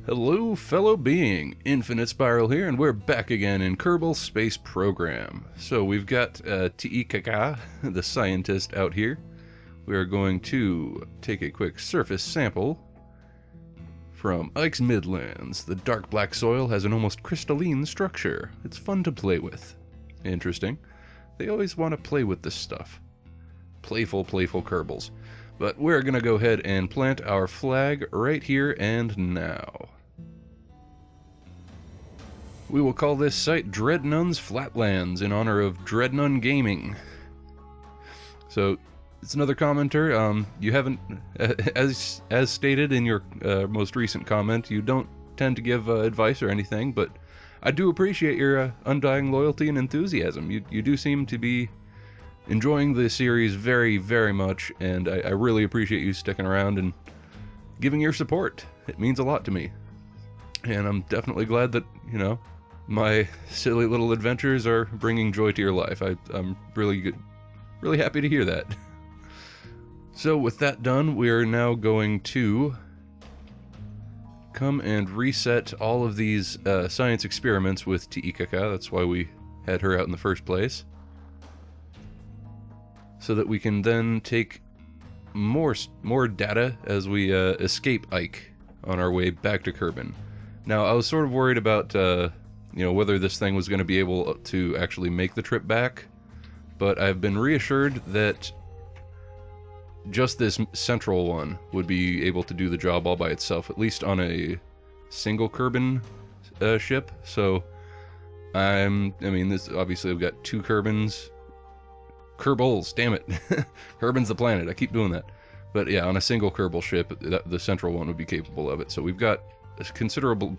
Hello, fellow being. Infinite Spiral here, and we're back again in Kerbal Space Program. So we've got Tikaka, the scientist, out here. We are going to take a quick surface sample from Ike's Midlands. The dark black soil has an almost crystalline structure. It's fun to play with. Interesting. They always want to play with this stuff. Playful Kerbals. But we're going to go ahead and plant our flag right here and now. We will call this site Dreadnun's Flatlands in honor of Dreadnun Gaming. So, it's another commenter. You haven't, as stated in your most recent comment, you don't tend to give advice or anything, but I do appreciate your undying loyalty and enthusiasm. You do seem to be enjoying the series very, very much, and I really appreciate you sticking around and giving your support. It means a lot to me. And I'm definitely glad that, you know, my silly little adventures are bringing joy to your life. I'm really happy to hear that. So with that done, we are now going to come and reset all of these science experiments with Tikaka. That's why we had her out in the first place. So that we can then take more data as we escape Ike on our way back to Kerbin. Now, I was sort of worried about whether this thing was going to be able to actually make the trip back, but I've been reassured that just this central one would be able to do the job all by itself, at least on a single Kerbin ship. So, this obviously I've got two Kerbins. Kerbols, damn it. Kerbin's the planet, I keep doing that. But yeah, on a single Kerbal ship, the central one would be capable of it. So we've got a considerable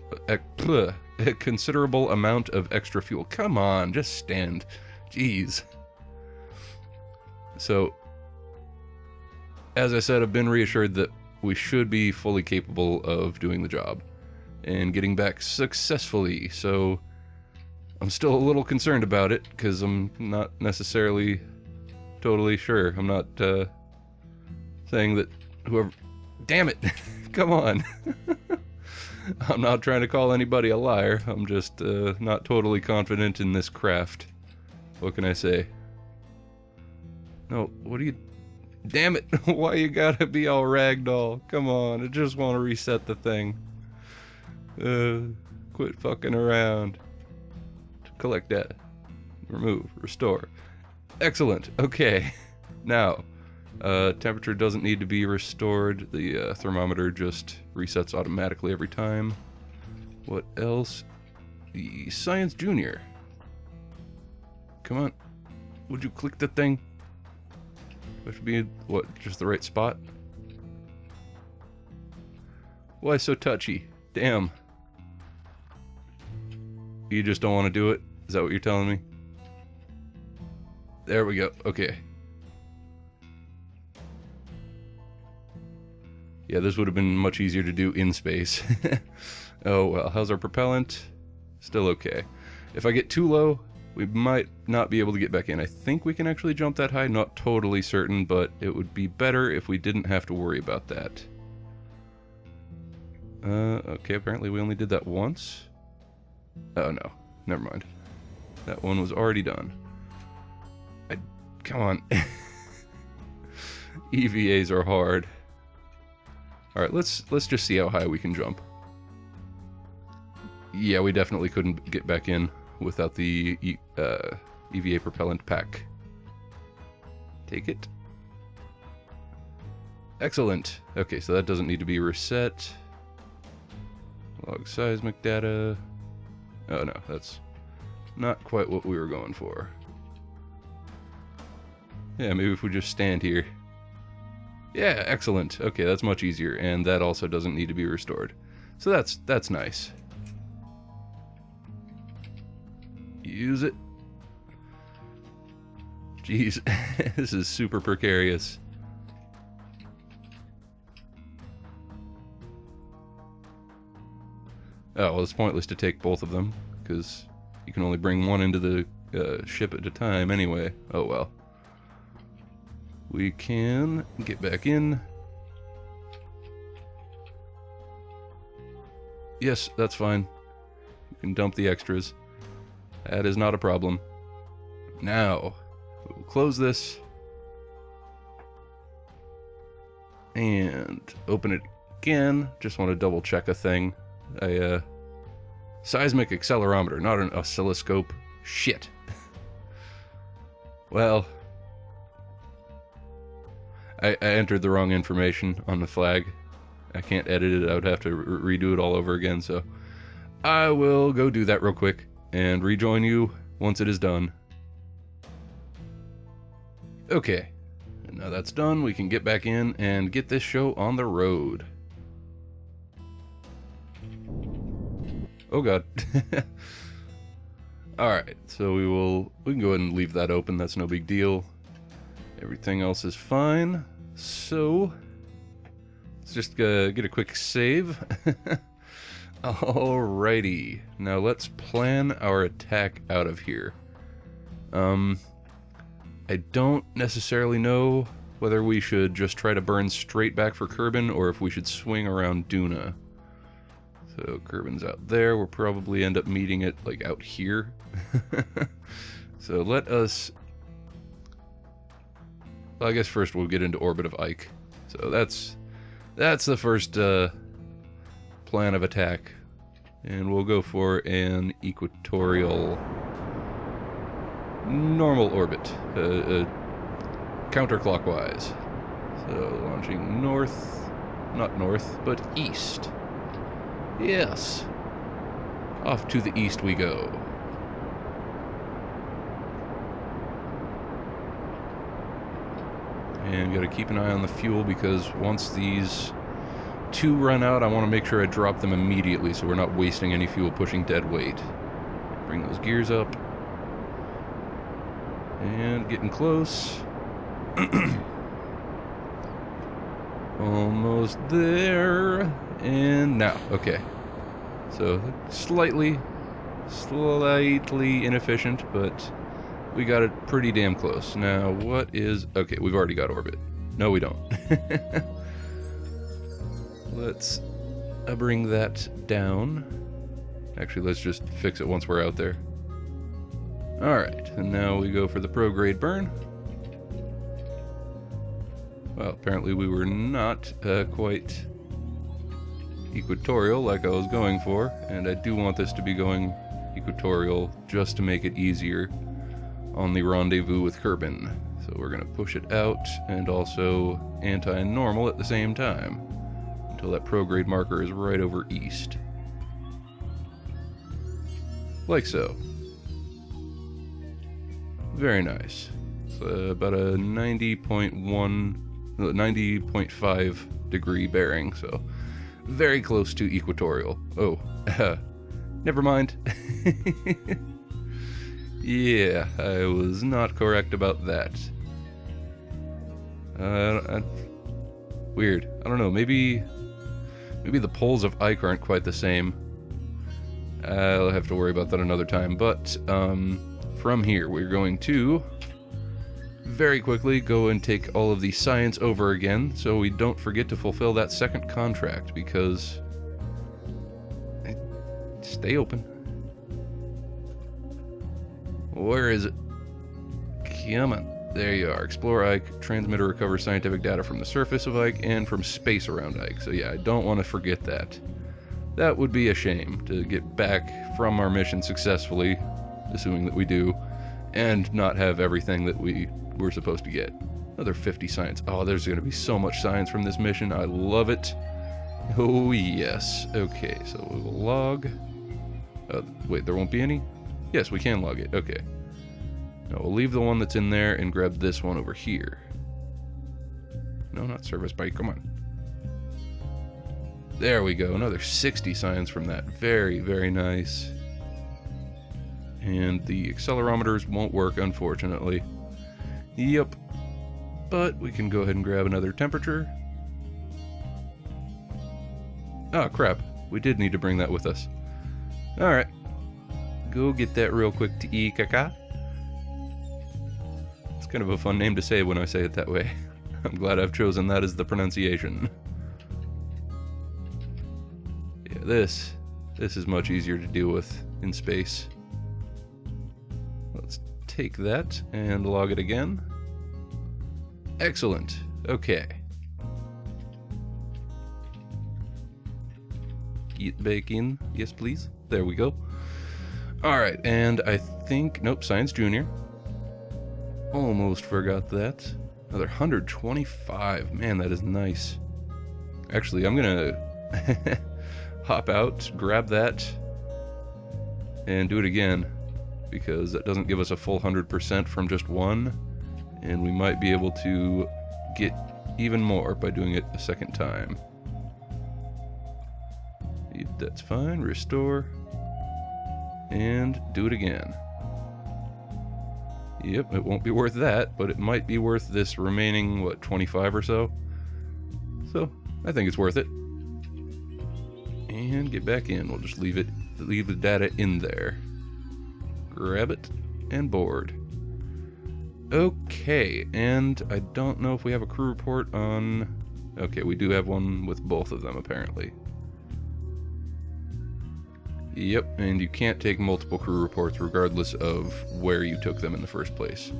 amount of extra fuel. Come on, just stand. Jeez. So, as I said, I've been reassured that we should be fully capable of doing the job and getting back successfully. So, I'm still a little concerned about it because I'm not necessarily totally sure. I'm not saying that whoever... Damn it! Come on! I'm not trying to call anybody a liar. I'm just not totally confident in this craft. What can I say? No, what do you... Damn it! Why you gotta be all ragdoll? Come on, I just want to reset the thing. Quit fucking around. Collect data. Remove. Restore. Excellent. Okay. Now, temperature doesn't need to be restored. The thermometer just resets automatically every time. What else? The Science Junior. Come on. Would you click the thing? That should be, what, just the right spot? Why so touchy? Damn. You just don't want to do it? Is that what you're telling me? There we go. Okay. Yeah, this would have been much easier to do in space. Oh well, how's our propellant? Still okay. If I get too low, we might not be able to get back in. I think we can actually jump that high. Not totally certain, but it would be better if we didn't have to worry about that. Okay, apparently we only did that once. Oh no, never mind. That one was already done. Come on. EVAs are hard. Alright, let's just see how high we can jump. Yeah, we definitely couldn't get back in without the EVA propellant pack. Take it. Excellent. Okay, so that doesn't need to be reset. Log seismic data. Oh no, that's not quite what we were going for. Yeah, maybe if we just stand here. Yeah, excellent. Okay, that's much easier, and that also doesn't need to be restored. So that's nice. Use it. Jeez, this is super precarious. Oh, well, it's pointless to take both of them, because you can only bring one into the ship at a time anyway. Oh well. We can get back in. Yes, that's fine. You can dump the extras. That is not a problem. Now, we'll close this. And open it again. Just want to double check a thing. A seismic accelerometer, not an oscilloscope. Shit. Well, I entered the wrong information on the flag. I can't edit it. I would have to redo it all over again, so I will go do that real quick and rejoin you once it is done. Okay, and now that's done, we can get back in and get this show on the road. Oh god. Alright, so we can go ahead and leave that open, that's no big deal. Everything else is fine. So, let's just get a quick save. Alrighty, now let's plan our attack out of here. I don't necessarily know whether we should just try to burn straight back for Kerbin or if we should swing around Duna. So Kerbin's out there, we'll probably end up meeting it like out here. So let us... Well, I guess first we'll get into orbit of Ike. So that's the first plan of attack. And we'll go for an equatorial normal orbit, counterclockwise. So launching north, not north, but east. Yes. Off to the east we go. And gotta keep an eye on the fuel because once these two run out, I want to make sure I drop them immediately so we're not wasting any fuel pushing dead weight. Bring those gears up. And getting close. Almost there. And now, okay. So slightly inefficient, but we got it pretty damn close. Now, what is... Okay, we've already got orbit. No, we don't. Let's bring that down. Actually, let's just fix it once we're out there. Alright, and now we go for the prograde burn. Well, apparently we were not quite equatorial like I was going for, and I do want this to be going equatorial just to make it easier on the rendezvous with Kerbin. So we're going to push it out and also anti-normal at the same time until that prograde marker is right over east. Like so. Very nice. It's about a 90.5 degree bearing, so very close to equatorial. Oh, never mind. Yeah, I was not correct about that. Weird. I don't know, maybe the poles of Ike aren't quite the same. I'll have to worry about that another time, but from here we're going to very quickly go and take all of the science over again so we don't forget to fulfill that second contract, because stay open. Where is it? Come on. There you are. Explore Ike. Transmit or recover scientific data from the surface of Ike and from space around Ike. So yeah, I don't want to forget that. That would be a shame to get back from our mission successfully, assuming that we do, and not have everything that we were supposed to get. Another 50 science. Oh, there's going to be so much science from this mission. I love it. Oh, yes. Okay, so we will log. Wait, there won't be any? Yes, we can log it. Okay. Now we'll leave the one that's in there and grab this one over here. No, not service bike. Come on. There we go. Another 60 science from that. Very, very nice. And the accelerometers won't work, unfortunately. Yep. But we can go ahead and grab another temperature. Oh, crap. We did need to bring that with us. Alright. Go get that real quick to Ikaka. It's kind of a fun name to say when I say it that way. I'm glad I've chosen that as the pronunciation. Yeah, this This is much easier to deal with in space. Let's take that and log it again. Excellent. Okay. Get back in. Yes, please. There we go. Alright, and I think... Nope, Science Junior. Almost forgot that. Another 125. Man, that is nice. Actually, I'm gonna hop out, grab that, and do it again, because that doesn't give us a full 100% from just one, and we might be able to get even more by doing it a second time. That's fine. Restore. And do it again. Yep, it won't be worth that, but it might be worth this remaining, what, 25 or so? So, I think it's worth it. And get back in. We'll just leave the data in there. Grab it and board. Okay, and I don't know if we have a crew report on... Okay, we do have one with both of them, apparently. Yep, and you can't take multiple crew reports regardless of where you took them in the first place.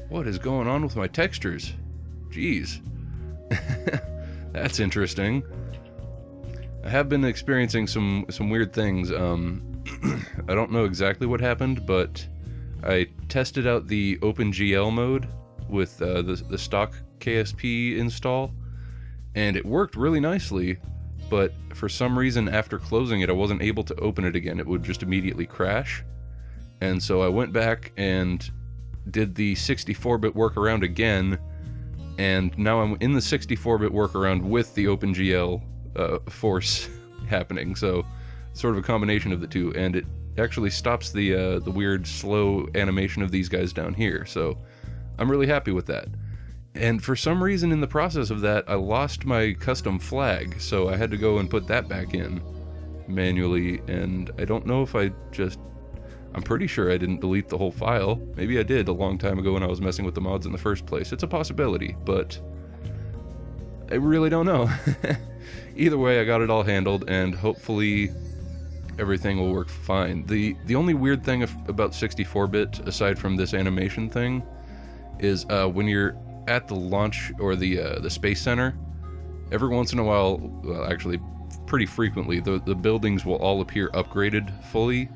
What is going on with my textures? Jeez. That's interesting. I have been experiencing some weird things. I don't know exactly what happened, but I tested out the OpenGL mode with the stock KSP install, and it worked really nicely. But for some reason, after closing it, I wasn't able to open it again. It would just immediately crash. And so I went back and did the 64-bit workaround again, and now I'm in the 64-bit workaround with the OpenGL force happening. So sort of a combination of the two, and it actually stops the weird slow animation of these guys down here. So I'm really happy with that. And for some reason in the process of that, I lost my custom flag, so I had to go and put that back in manually, and I don't know if I'm pretty sure I didn't delete the whole file. Maybe I did a long time ago when I was messing with the mods in the first place. It's a possibility, but I really don't know. Either way, I got it all handled, and hopefully everything will work fine. The only weird thing about 64-bit, aside from this animation thing, is when you're at the launch or the Space Center, every once in a while, well, actually pretty frequently, the buildings will all appear upgraded fully,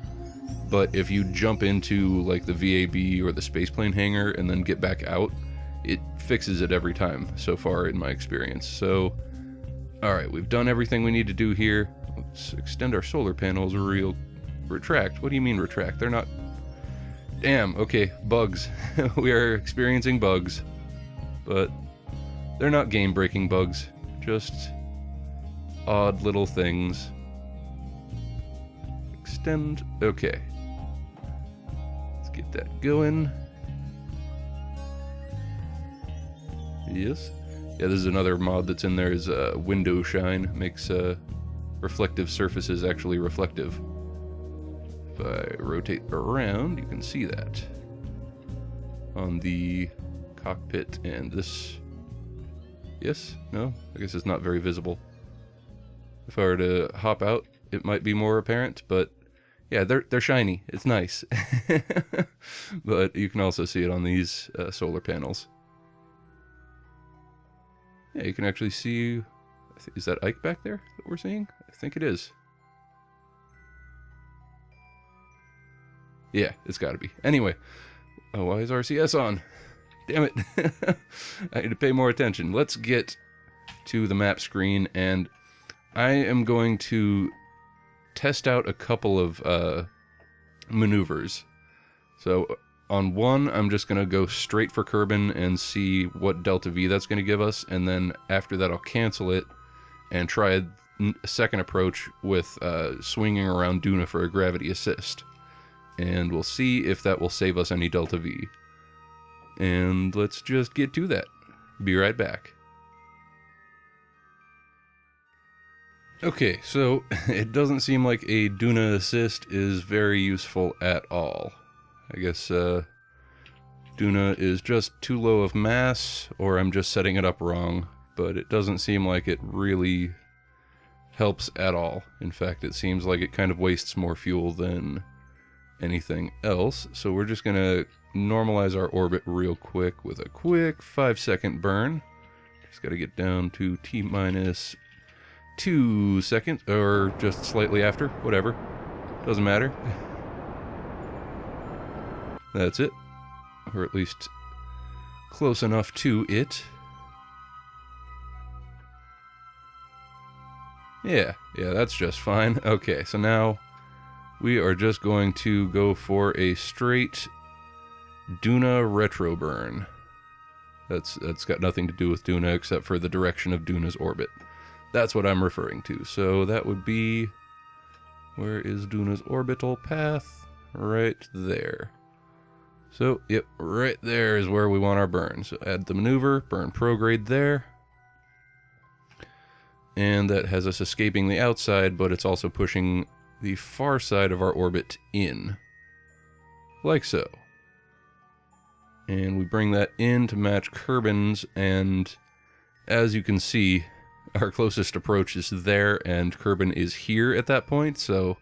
but if you jump into like the VAB or the spaceplane hangar and then get back out, it fixes it every time so far in my experience. So alright, we've done everything we need to do here. Let's extend our solar panels. Retract? What do you mean retract? They're not... Damn, okay, bugs. We are experiencing bugs. But they're not game-breaking bugs, just odd little things. Extend. Okay. Let's get that going. Yes. Yeah, this is another mod that's in there, is window shine. Makes reflective surfaces actually reflective. If I rotate around, you can see that on the cockpit, and this... Yes? No? I guess it's not very visible. If I were to hop out, it might be more apparent, but yeah, they're shiny. It's nice. But you can also see it on these solar panels. Yeah, you can actually see... Is that Ike back there that we're seeing? I think it is. Yeah, it's gotta be. Anyway, why is RCS on? Damn it. I need to pay more attention. Let's get to the map screen, and I am going to test out a couple of maneuvers. So on one, I'm just going to go straight for Kerbin and see what delta V that's going to give us, and then after that I'll cancel it and try a second approach with swinging around Duna for a gravity assist. And we'll see if that will save us any delta V. And let's just get to that. Be right back. Okay, so it doesn't seem like a Duna assist is very useful at all. I guess Duna is just too low of mass, or I'm just setting it up wrong, but it doesn't seem like it really helps at all. In fact, it seems like it kind of wastes more fuel than anything else. So we're just going to normalize our orbit real quick with a quick 5-second burn. Just got to get down to T-minus 2 seconds, or just slightly after, whatever. Doesn't matter. That's it. Or at least close enough to it. Yeah, that's just fine. Okay, so now we are just going to go for a straight Duna retro burn. That's got nothing to do with Duna except for the direction of Duna's orbit. That's what I'm referring to. So that would be, where is Duna's orbital path? Right there. So, yep, right there is where we want our burn. So add the maneuver, burn prograde there. And that has us escaping the outside, but it's also pushing the far side of our orbit in. Like so. And we bring that in to match Kerbin's, and as you can see, our closest approach is there, and Kerbin is here at that point, so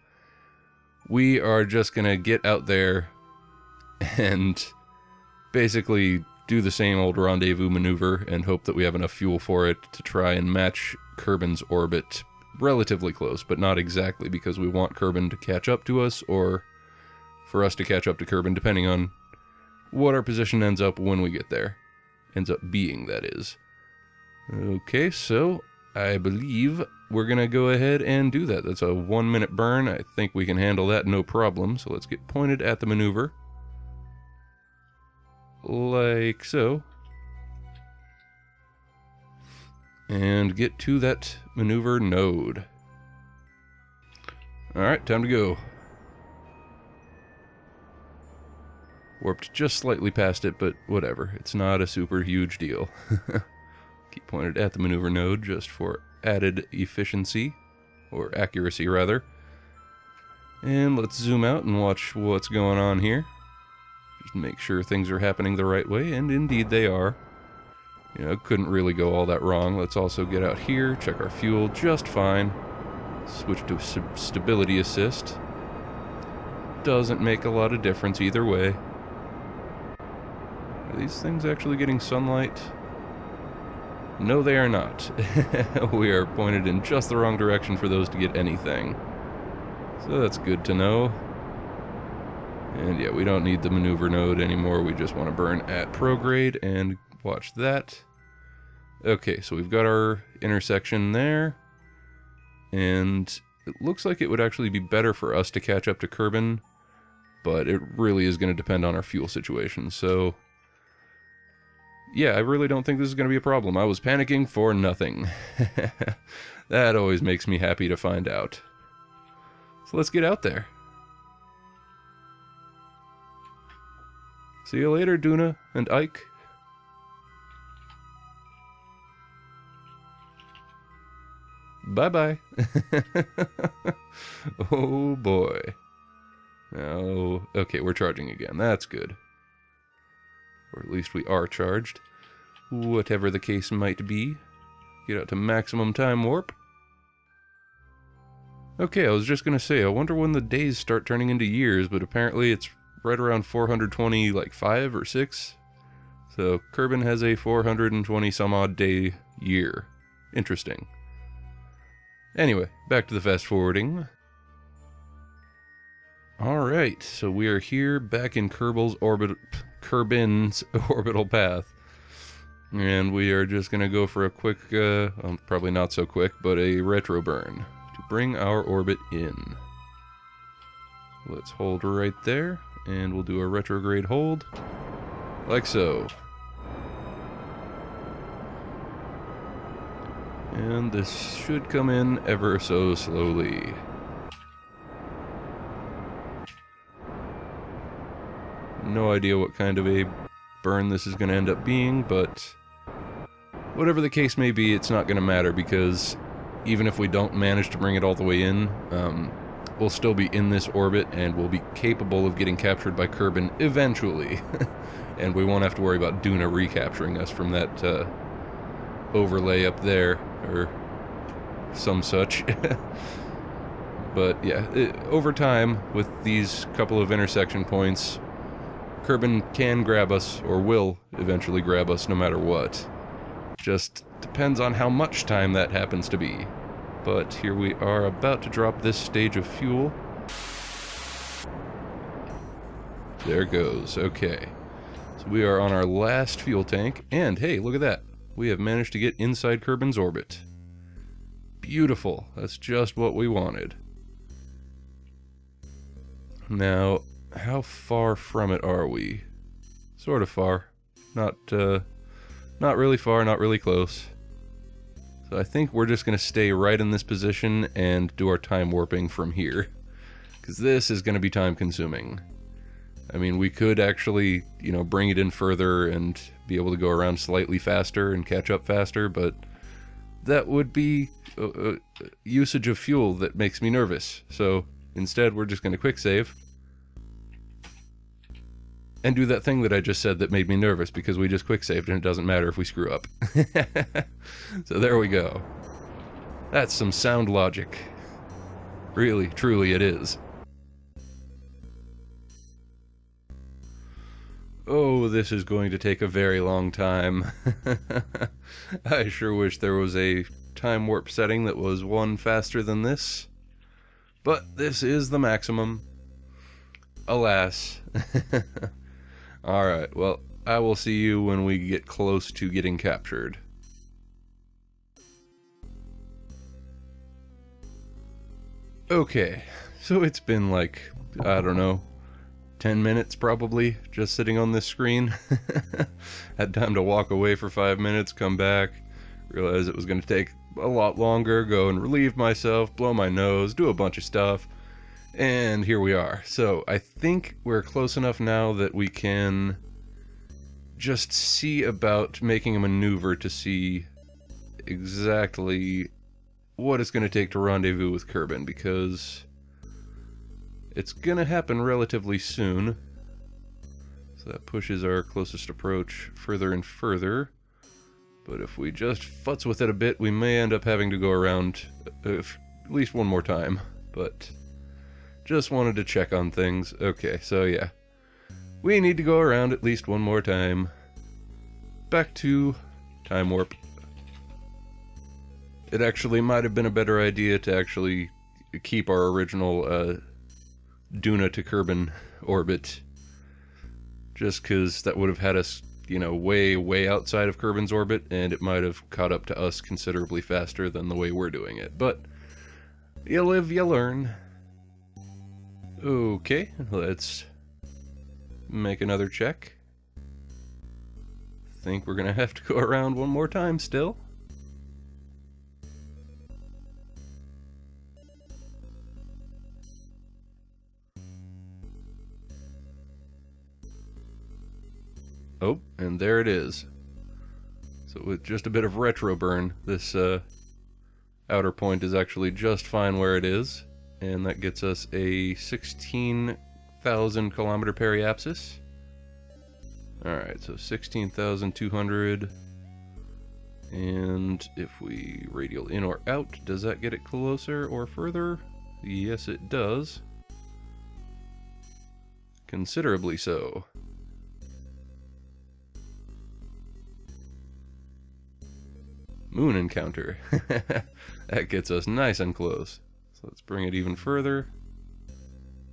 we are just going to get out there and basically do the same old rendezvous maneuver and hope that we have enough fuel for it to try and match Kerbin's orbit relatively close, but not exactly, because we want Kerbin to catch up to us, or for us to catch up to Kerbin, depending on what our position ends up when we get there. Ends up being, that is. Okay, so I believe we're going to go ahead and do that. That's a 1-minute burn. I think we can handle that no problem. So let's get pointed at the maneuver. Like so. And get to that maneuver node. Alright, time to go. Warped just slightly past it, but whatever. It's not a super huge deal. Keep pointed at the maneuver node just for added efficiency, or accuracy rather. And let's zoom out and watch what's going on here. Just make sure things are happening the right way, and indeed they are. You know, it couldn't really go all that wrong. Let's also get out here, check our fuel just fine. Switch to stability assist. Doesn't make a lot of difference either way. Are these things actually getting sunlight? No, they are not. We are pointed in just the wrong direction for those to get anything. So that's good to know. And yeah, we don't need the maneuver node anymore. We just want to burn at prograde and watch that. Okay, so we've got our intersection there. And it looks like it would actually be better for us to catch up to Kerbin, but it really is going to depend on our fuel situation. So yeah, I really don't think this is going to be a problem. I was panicking for nothing. That always makes me happy to find out. So let's get out there. See you later, Duna and Ike. Bye-bye. Oh, boy. Oh, okay, we're charging again. That's good. Or at least we are charged. Whatever the case might be. Get out to maximum time warp. Okay, I was just gonna say, I wonder when the days start turning into years, but apparently it's right around 420, like 5 or 6. So Kerbin has a 420 some odd day year. Interesting. Anyway, back to the fast forwarding. Alright, so we are here back in Kerbin's orbital path. And we are just going to go for a quick, probably not so quick, but a retro burn to bring our orbit in. Let's hold right there, and we'll do a retrograde hold, like so. And this should come in ever so slowly. No idea what kind of a burn this is going to end up being, but whatever the case may be, it's not going to matter, because even if we don't manage to bring it all the way in, we'll still be in this orbit, and we'll be capable of getting captured by Kerbin eventually. And we won't have to worry about Duna recapturing us from that overlay up there, or some such. But yeah, over time, with these couple of intersection points, Kerbin can grab us, or will eventually grab us no matter what. Just depends on how much time that happens to be. But here we are about to drop this stage of fuel. There goes, okay. So we are on our last fuel tank, and hey, look at that. We have managed to get inside Kerbin's orbit. Beautiful, that's just what we wanted. Now, how far from it are we? Sort of far. Not really far, not really close. So I think we're just going to stay right in this position and do our time warping from here. Because this is going to be time consuming. I mean, we could actually, you know, bring it in further and be able to go around slightly faster and catch up faster, but that would be usage of fuel that makes me nervous. So instead, we're just going to quick save and do that thing that I just said that made me nervous, because we just quick saved and it doesn't matter if we screw up. So there we go. That's some sound logic. Really, truly it is. Oh, this is going to take a very long time. I sure wish there was a time warp setting that was one faster than this. But this is the maximum. Alas. Alright, well, I will see you when we get close to getting captured. Okay, so it's been like, I don't know, 10 minutes probably, just sitting on this screen. Had time to walk away for 5 minutes, come back, realize it was going to take a lot longer, go and relieve myself, blow my nose, do a bunch of stuff, and here we are. So I think we're close enough now that we can just see about making a maneuver to see exactly what it's going to take to rendezvous with Kerbin, because it's going to happen relatively soon. So that pushes our closest approach further and further. But if we just futz with it a bit, we may end up having to go around at least one more time. But just wanted to check on things. Okay, so yeah. We need to go around at least one more time. Back to time warp. It actually might have been a better idea to actually keep our original Duna to Kerbin orbit. Just because that would have had us, you know, way outside of Kerbin's orbit, and it might have caught up to us considerably faster than the way we're doing it. But you live, you learn. Okay, let's make another check. Think we're gonna have to go around one more time still. Oh, and there it is. So with just a bit of retro burn, this outer point is actually just fine where it is. And that gets us a 16,000 kilometer periapsis. Alright, so 16,200. And if we radial in or out, does that get it closer or further? Yes, it does. Considerably so. Moon encounter. That gets us nice and close. So let's bring it even further.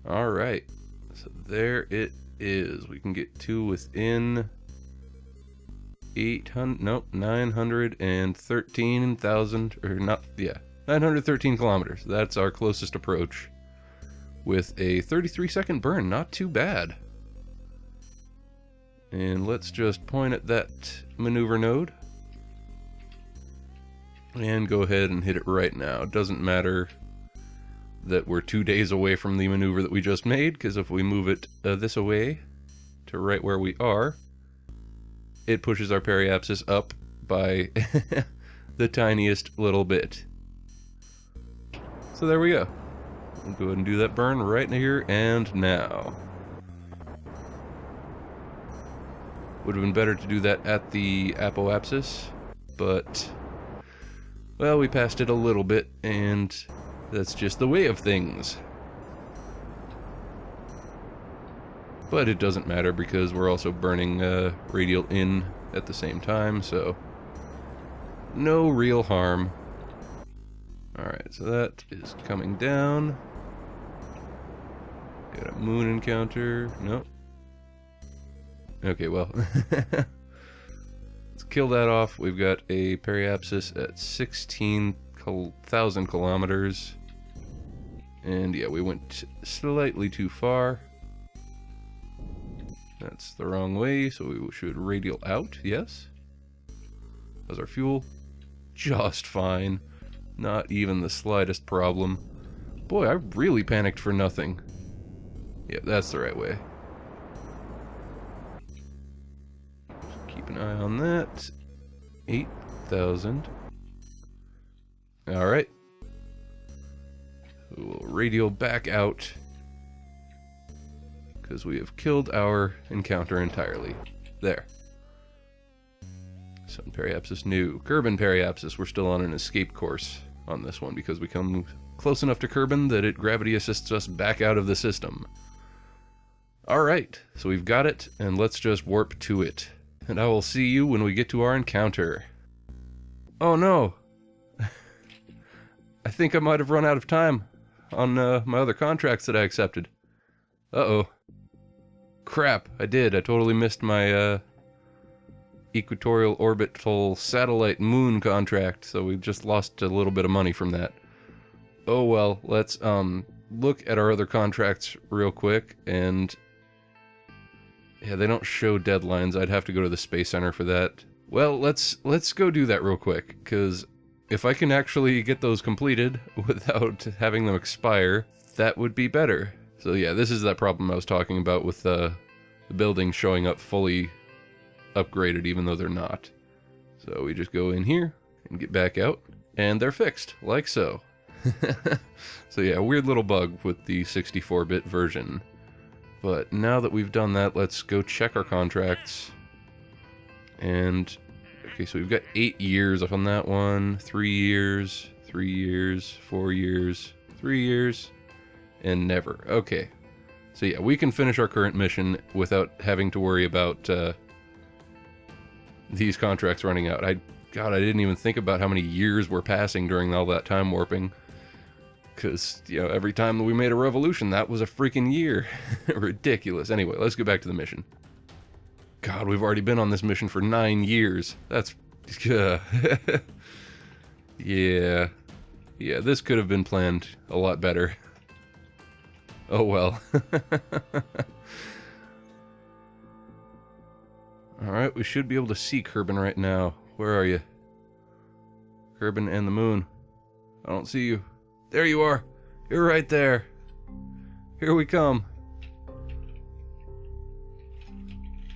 Alright. So there it is. We can get to within 913,000, or not, yeah, 913 kilometers. That's our closest approach. With a 33-second burn. Not too bad. And let's just point at that maneuver node. And go ahead and hit it right now. It doesn't matter that we're 2 days away from the maneuver that we just made, because if we move it this away to right where we are, it pushes our periapsis up by the tiniest little bit. So there we go. We'll go ahead and do that burn right here and now. Would have been better to do that at the apoapsis, but Well, we passed it a little bit, and that's just the way of things. But it doesn't matter because we're also burning radial in at the same time, so no real harm. Alright, so that is coming down. Got a moon encounter. Nope. Okay, well. Let's kill that off. We've got a periapsis at 16,000 kilometers. And yeah, we went slightly too far. That's the wrong way, so we should radial out, yes? How's our fuel? Just fine. Not even the slightest problem. Boy, I really panicked for nothing. Yeah, that's the right way. Keep an eye on that. 8,000. Alright. We'll radial back out, because we have killed our encounter entirely. There. Sun periapsis new. Kerbin periapsis. We're still on an escape course on this one because we come close enough to Kerbin that it gravity assists us back out of the system. Alright, so we've got it, and let's just warp to it. And I will see you when we get to our encounter. Oh no! I think I might have run out of time on my other contracts that I accepted. Uh-oh. Crap, I did. I totally missed my equatorial orbital satellite moon contract, so we just lost a little bit of money from that. Oh well, let's look at our other contracts real quick, and yeah, they don't show deadlines. I'd have to go to the Space Center for that. Well, let's go do that real quick, because if I can actually get those completed without having them expire, that would be better. So yeah, this is that problem I was talking about with the buildings showing up fully upgraded even though they're not. So we just go in here and get back out, and they're fixed, like so. So yeah, weird little bug with the 64-bit version. But now that we've done that, let's go check our contracts. And okay, so we've got 8 years up on that one, 3 years, 3 years, 4 years, 3 years, and never. Okay. So yeah, we can finish our current mission without having to worry about these contracts running out. God, I didn't even think about how many years were passing during all that time warping. Because, you know, every time that we made a revolution, that was a freaking year. Ridiculous. Anyway, let's get back to the mission. God, we've already been on this mission for 9 years. That's... yeah. Yeah, this could have been planned a lot better. Oh well. Alright, we should be able to see Kerbin right now. Where are you? Kerbin and the moon. I don't see you. There you are! You're right there! Here we come!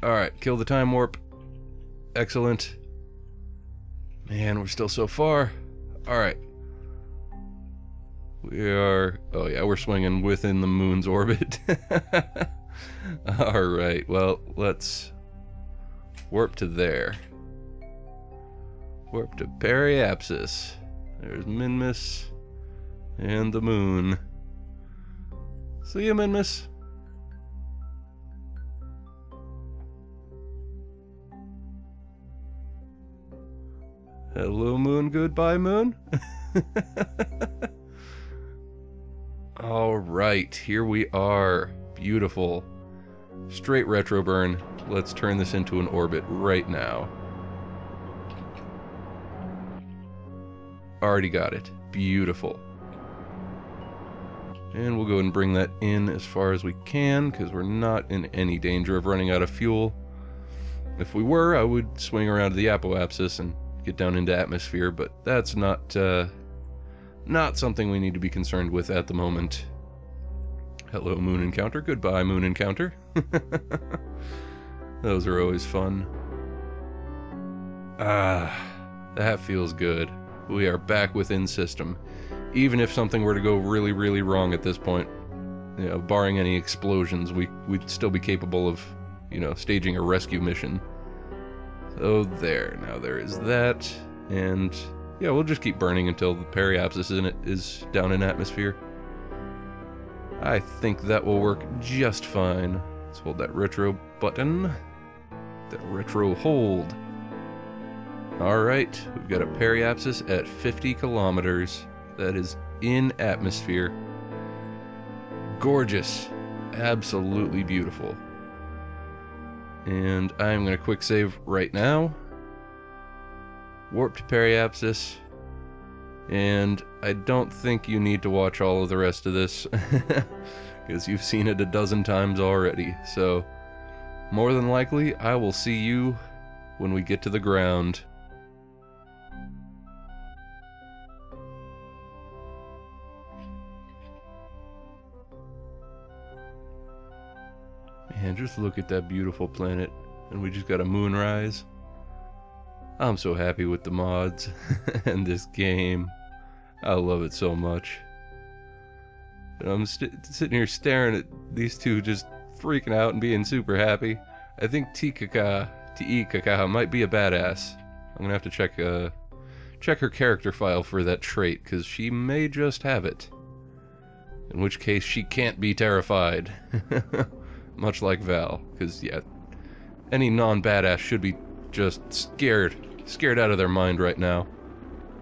Alright, kill the time warp. Excellent. Man, we're still so far. Alright. We are... oh yeah, we're swinging within the moon's orbit. Alright, well, let's warp to there. Warp to periapsis. There's Minmus and the moon. See ya, Minmus. Hello, moon. Goodbye, moon. All right, here we are. Beautiful. Straight retro burn. Let's turn this into an orbit right now. Already got it. Beautiful. And we'll go ahead and bring that in as far as we can, because we're not in any danger of running out of fuel. If we were, I would swing around to the apoapsis and get down into atmosphere, but that's not something we need to be concerned with at the moment. Hello, moon encounter. Goodbye, moon encounter. Those are always fun. That feels good. We are back within system. Even if something were to go really, really wrong at this point, you know, barring any explosions, we'd still be capable of, you know, staging a rescue mission. So there, now there is that, and Yeah, we'll just keep burning until the periapsis in it is down in atmosphere. I think that will work just fine. Let's hold that retro button. That retro hold. Alright, we've got a periapsis at 50 kilometers. That is in atmosphere. Gorgeous. Absolutely beautiful. And I'm going to quick save right now. Warp to periapsis. And I don't think you need to watch all of the rest of this, because you've seen it a dozen times already. So, more than likely, I will see you when we get to the ground. Man, just look at that beautiful planet. And we just got a moonrise. I'm so happy with the mods and this game. I love it so much. And I'm sitting here staring at these two just freaking out and being super happy. I think Tikaka might be a badass. I'm gonna have to check her character file for that trait, because she may just have it. In which case she can't be terrified. Much like Val, because yeah, any non-badass should be just scared out of their mind right now.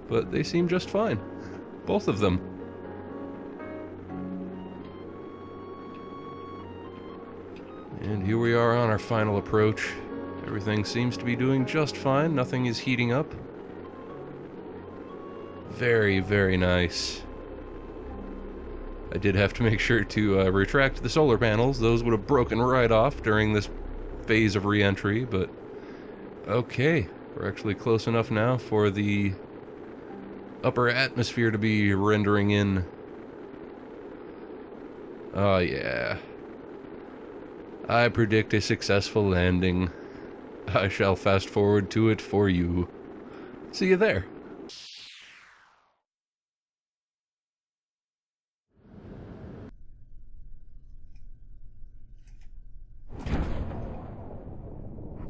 But they seem just fine. Both of them. And here we are on our final approach. Everything seems to be doing just fine. Nothing is heating up. Very, very nice. I did have to make sure to retract the solar panels. Those would have broken right off during this phase of re-entry, but okay. We're actually close enough now for the upper atmosphere to be rendering in. Oh yeah. I predict a successful landing. I shall fast forward to it for you. See you there.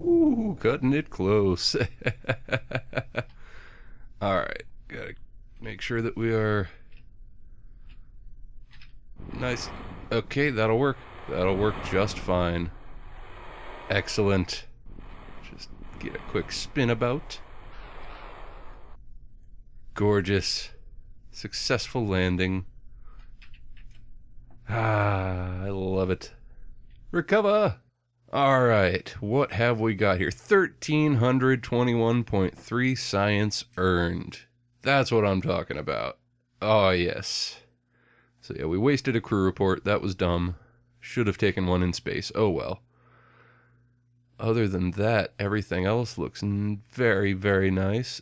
Ooh, cutting it close. Alright, gotta make sure that we are nice. Okay, that'll work. That'll work just fine. Excellent. Just get a quick spin about. Gorgeous. Successful landing. Ah, I love it. Recover! Alright, what have we got here? 1,321.3 science earned. That's what I'm talking about. Oh, yes. So yeah, we wasted a crew report. That was dumb. Should have taken one in space. Oh well. Other than that, everything else looks very, very nice.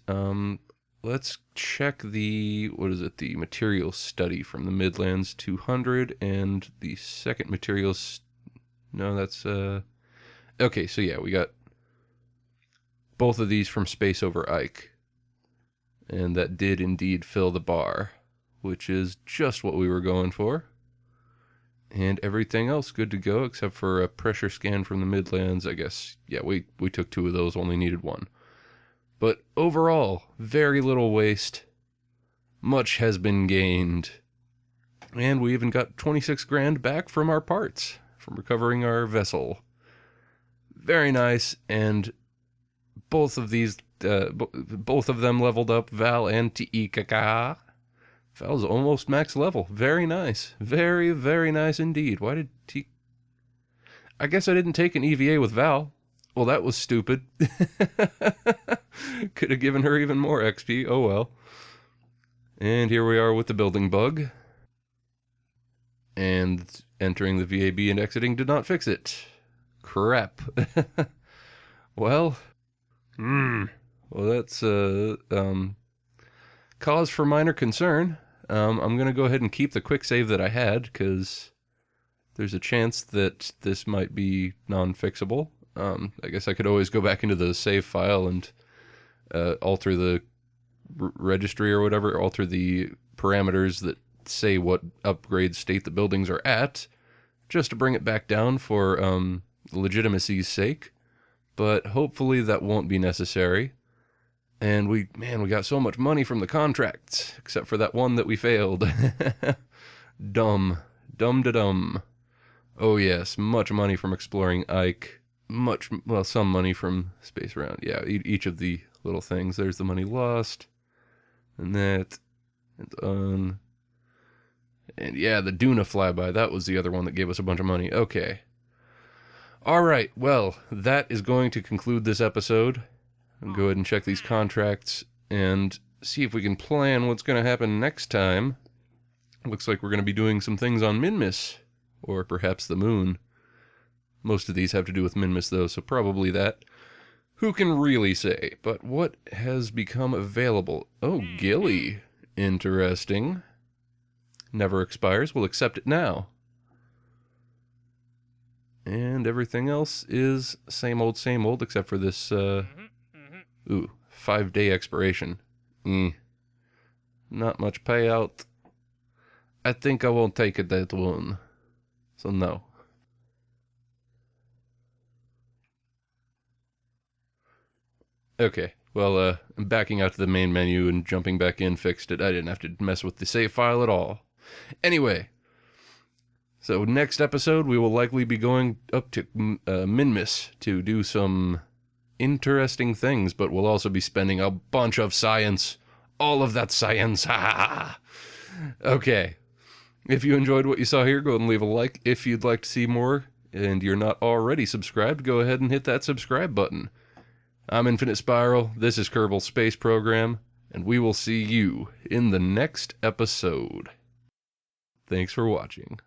Let's check the, what is it, the materials study from the Midlands 200 and the second materials, no, that's, okay, so yeah, we got both of these from Space over Ike. And that did indeed fill the bar, which is just what we were going for. And everything else good to go, except for a pressure scan from the Midlands, I guess. Yeah, we took 2 of those, only needed 1. But overall, very little waste. Much has been gained. And we even got 26 grand back from our parts, from recovering our vessel. Very nice, and both of these, both of them leveled up, Val and Tikaka. Val's almost max level. Very nice. Very, very nice indeed. Why did I guess I didn't take an EVA with Val. Well, that was stupid. Could have given her even more XP. Oh well. And here we are with the building bug. And entering the VAB and exiting did not fix it. Crap. Well, that's cause for minor concern. I'm going to go ahead and keep the quick save that I had, because there's a chance that this might be non-fixable. I guess I could always go back into the save file and alter the registry or whatever, alter the parameters that say what upgrade state the buildings are at, just to bring it back down for legitimacy's sake. But hopefully that won't be necessary. And we got so much money from the contracts, except for that one that we failed. Dumb. Dumb to dumb. Oh yes, much money from exploring Ike. Some money from Space Round. Yeah, each of the little things. There's the money lost. And that. And And yeah, the Duna flyby, that was the other one that gave us a bunch of money. Okay. Alright, well, that is going to conclude this episode. I'll go ahead and check these contracts and see if we can plan what's going to happen next time. Looks like we're going to be doing some things on Minmus, or perhaps the moon. Most of these have to do with Minmus, though, so probably that. Who can really say? But what has become available? Oh, Gilly. Interesting. Never expires. We'll accept it now. And everything else is same old, except for this, 5-day expiration. Not much payout. I think I won't take it, that one. So no. Okay, well, I'm backing out to the main menu and jumping back in fixed it. I didn't have to mess with the save file at all. Anyway, so next episode we will likely be going up to Minmus to do some interesting things, but we'll also be spending a bunch of science. All of that science. Okay. If you enjoyed what you saw here, go ahead and leave a like. If you'd like to see more and you're not already subscribed, go ahead and hit that subscribe button. I'm Infinite Spiral, this is Kerbal Space Program, and we will see you in the next episode. Thanks for watching.